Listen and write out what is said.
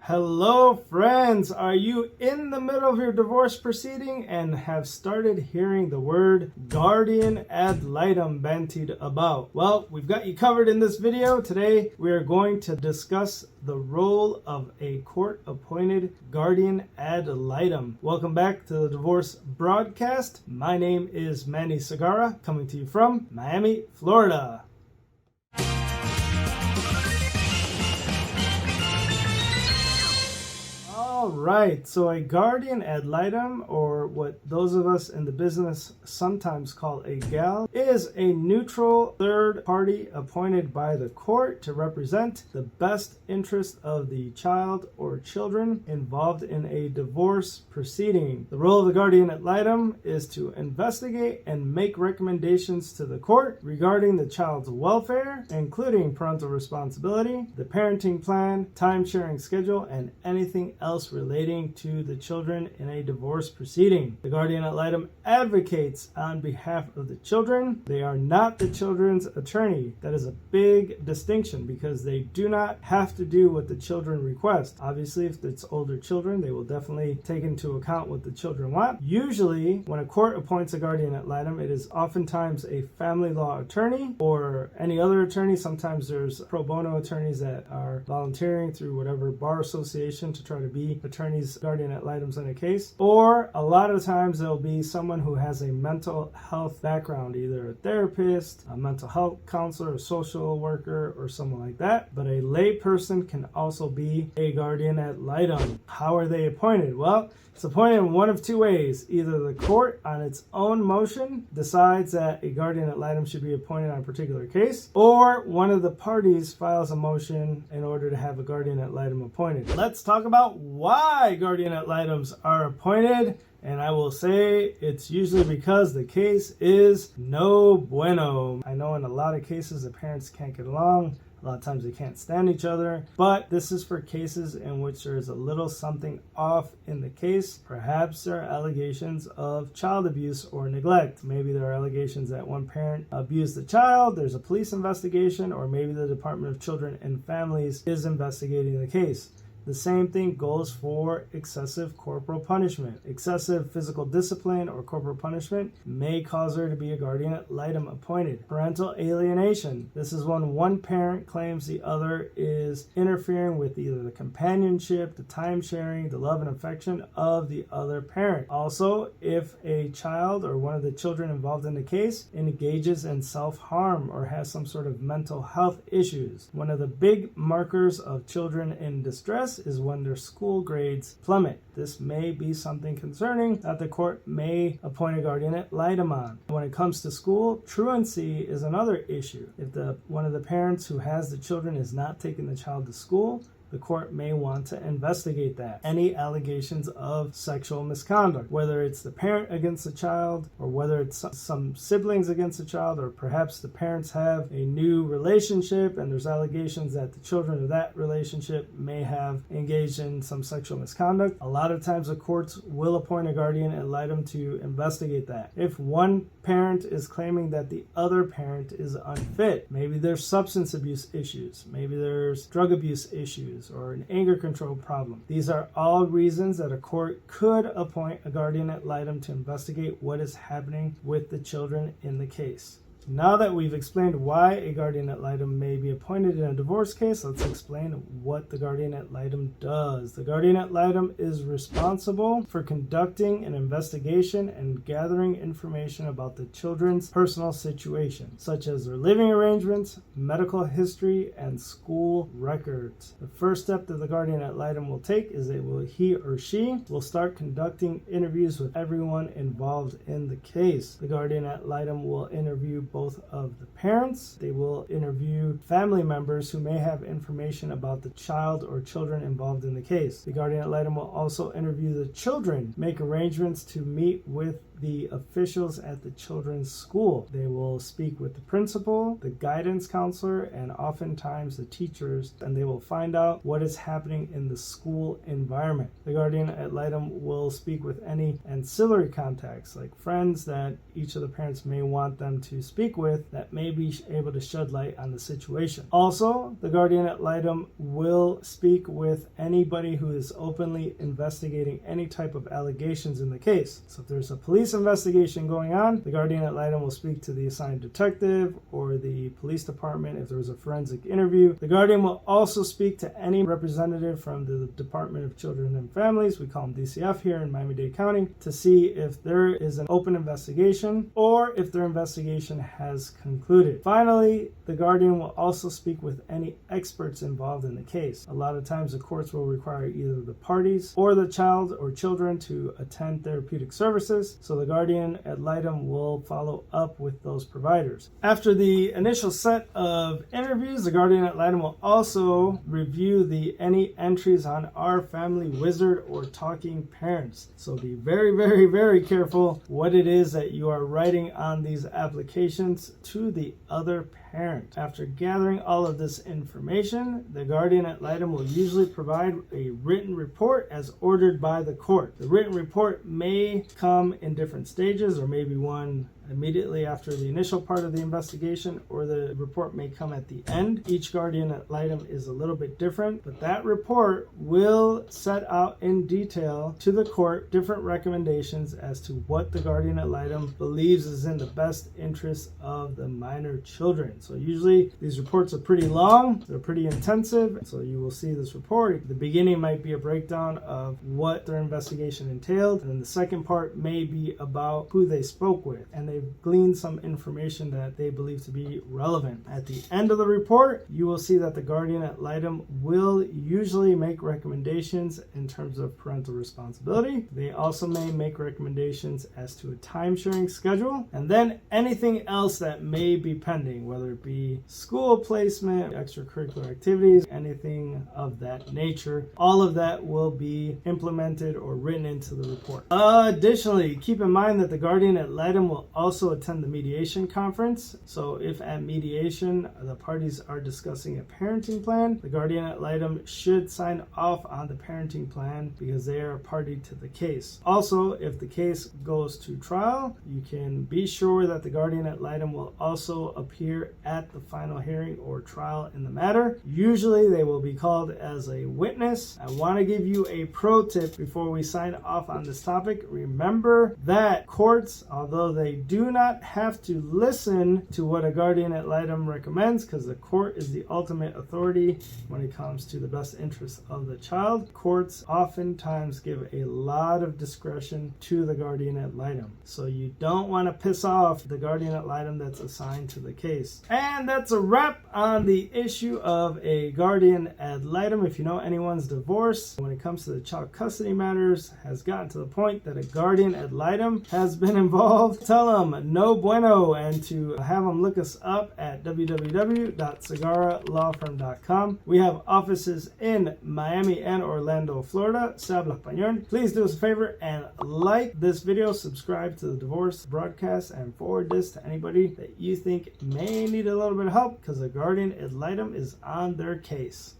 Hello friends, are you in the middle of your divorce proceeding and have started hearing the word Guardian Ad Litem bandied about? Well, we've got you covered in this video. Today we are going to discuss the role of a court-appointed Guardian Ad Litem. Welcome back to the Divorce Broadcast. My name is Manny Segarra, coming to you from Miami, Florida. Alright, so a Guardian Ad Litem, or what those of us in the business sometimes call a GAL, is a neutral third party appointed by the court to represent the best interest of the child or children involved in a divorce proceeding. The role of the Guardian Ad Litem is to investigate and make recommendations to the court regarding the child's welfare, including parental responsibility, the parenting plan, time-sharing schedule, and anything else relating to the children in a divorce proceeding. The Guardian Ad Litem advocates on behalf of the children. They are not the children's attorney. That is a big distinction because they do not have to do what the children request. Obviously, if it's older children, they will definitely take into account what the children want. Usually, when a court appoints a Guardian Ad Litem, it is oftentimes a family law attorney or any other attorney. Sometimes there's pro bono attorneys that are volunteering through whatever bar association to try to be attorneys, Guardian Ad Litems in a case, or a lot of times there'll be someone who has a mental health background, either a therapist, a mental health counselor, a social worker, or someone like that. But a lay person can also be a Guardian Ad Litem. How are they appointed? Well, it's appointed in one of two ways. Either the court on its own motion decides that a Guardian Ad Litem should be appointed on a particular case, or one of the parties files a motion in order to have a Guardian Ad Litem appointed. Let's talk about why Guardian Ad Litems are appointed. And I will say it's usually because the case is no bueno. I know in a lot of cases the parents can't get along. A lot of times they can't stand each other, but this is for cases in which there is a little something off in the case. Perhaps there are allegations of child abuse or neglect. Maybe there are allegations that one parent abused the child, there's a police investigation, or maybe the Department of Children and Families is investigating the case. The same thing goes for excessive corporal punishment. Excessive physical discipline or corporal punishment may cause there to be a Guardian Ad Litem appointed. Parental alienation. This is when one parent claims the other is interfering with either the companionship, the time sharing, the love and affection of the other parent. Also, if a child or one of the children involved in the case engages in self-harm or has some sort of mental health issues. One of the big markers of children in distress is when their school grades plummet. This may be something concerning that the court may appoint a Guardian Ad Litem on. When it comes to school, truancy is another issue. If one of the parents who has the children is not taking the child to school, the court may want to investigate that. Any allegations of sexual misconduct, whether it's the parent against the child, or whether it's some siblings against the child, or perhaps the parents have a new relationship and there's allegations that the children of that relationship may have engaged in some sexual misconduct. A lot of times the courts will appoint a Guardian Ad Litem to investigate that. If one parent is claiming that the other parent is unfit, maybe there's substance abuse issues, maybe there's drug abuse issues, or an anger control problem. These are all reasons that a court could appoint a Guardian Ad Litem to investigate what is happening with the children in the case. Now that we've explained why a Guardian Ad Litem may be appointed in a divorce case, let's explain what the Guardian Ad Litem does. The Guardian Ad Litem is responsible for conducting an investigation and gathering information about the children's personal situation, such as their living arrangements, medical history, and school records. The first step that the Guardian Ad Litem will take is he or she will start conducting interviews with everyone involved in the case. The Guardian Ad Litem will interview both of the parents. They will interview family members who may have information about the child or children involved in the case. The Guardian Ad Litem will also interview the children, make arrangements to meet with the officials at the children's school. They will speak with the principal, the guidance counselor, and oftentimes the teachers, and they will find out what is happening in the school environment. The guardian ad litem will speak with any ancillary contacts, like friends that each of the parents may want them to speak with, that may be able to shed light on the situation. Also, the guardian ad litem will speak with anybody who is openly investigating any type of allegations in the case. So if there's a police investigation going on, the guardian ad litem will speak to the assigned detective or the police department if there was a forensic interview. The guardian will also speak to any representative from the Department of Children and Families, we call them DCF here in Miami-Dade County, to see if there is an open investigation or if their investigation has concluded. Finally, the guardian will also speak with any experts involved in the case. A lot of times the courts will require either the parties or the child or children to attend therapeutic services, so the guardian ad litem will follow up with those providers. After the initial set of interviews, the guardian ad litem will also review any entries on our family wizard or talking parents. So be very, very, very careful what it is that you are writing on these applications to the other parent. After gathering all of this information, the guardian ad litem will usually provide a written report as ordered by the court. The written report may come in different stages, or maybe one immediately after the initial part of the investigation, or the report may come at the end. Each guardian ad litem is a little bit different, but that report will set out in detail to the court different recommendations as to what the guardian ad litem believes is in the best interest of the minor children. So usually these reports are pretty long, they're pretty intensive, so you will see this report. The beginning might be a breakdown of what their investigation entailed, and then the second part may be about who they spoke with, and they've gleaned some information that they believe to be relevant. At the end of the report, you will see that the guardian ad litem will usually make recommendations in terms of parental responsibility. They also may make recommendations as to a time-sharing schedule, and then anything else that may be pending, whether it be school placement, extracurricular activities, anything of that nature. All of that will be implemented or written into the report. Additionally, keep in mind that the guardian ad litem will also attend the mediation conference. So if at mediation the parties are discussing a parenting plan, the guardian ad litem should sign off on the parenting plan because they are a party to the case. Also, if the case goes to trial, you can be sure that the guardian ad litem will also appear at the final hearing or trial in the matter. Usually they will be called as a witness. I want to give you a pro tip before we sign off on this topic. Remember that courts, although they do not have to listen to what a guardian ad litem recommends, because the court is the ultimate authority when it comes to the best interest of the child, courts oftentimes give a lot of discretion to the guardian ad litem. So you don't want to piss off the guardian ad litem that's assigned to the case. And that's a wrap on the issue of a guardian ad litem. If you know anyone's divorced when it comes to the child custody matters has gotten to the point that a guardian ad litem has been involved, tell them no bueno, and to have them look us up at www.segarralawfirm.com. We have offices in Miami and Orlando, Florida. Se habla español. Please do us a favor and like this video, subscribe to the divorce broadcast, and forward this to anybody that you think may need a little bit of help, because the guardian ad litem is on their case.